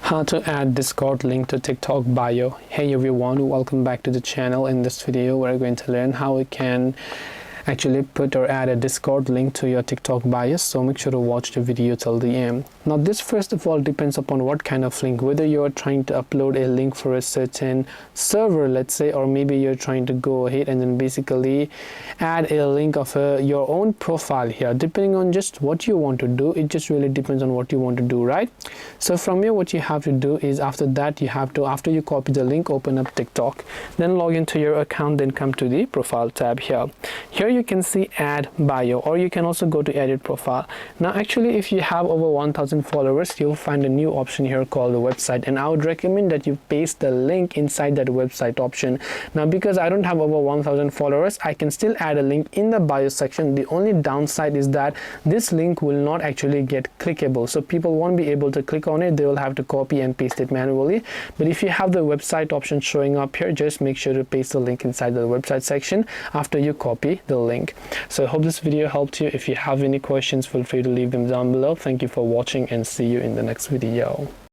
How to add Discord link to TikTok bio. Hey everyone, welcome back to the channel. In this video we're going to learn how we can actually put or add a Discord link to your TikTok bio, so make sure to watch the video till the end. Now this first of all depends upon what kind of link, whether you're trying to upload a link for a certain server, let's say, or maybe you're trying to go ahead and then basically add a link of your own profile here. Depending on just what you want to do, it just really depends on what you want to do, right? So from here what you have to do is, after that you have to, after you copy the link, open up TikTok, then log into your account, then come to the profile tab here. Here you can see add bio, or you can also go to edit profile. Now actually if you have over 1000 followers, you'll find a new option here called the website, and I would recommend that you paste the link inside that website option. Now because I don't have over 1000 followers, I can still add a link in the bio section. The only downside is that this link will not actually get clickable, so people won't be able to click on it. They will have to copy and paste it manually. But if you have the website option showing up here, just make sure to paste the link inside the website section after you copy the link. So I hope this video helped you. If you have any questions, feel free to leave them down below. Thank you for watching and see you in the next video.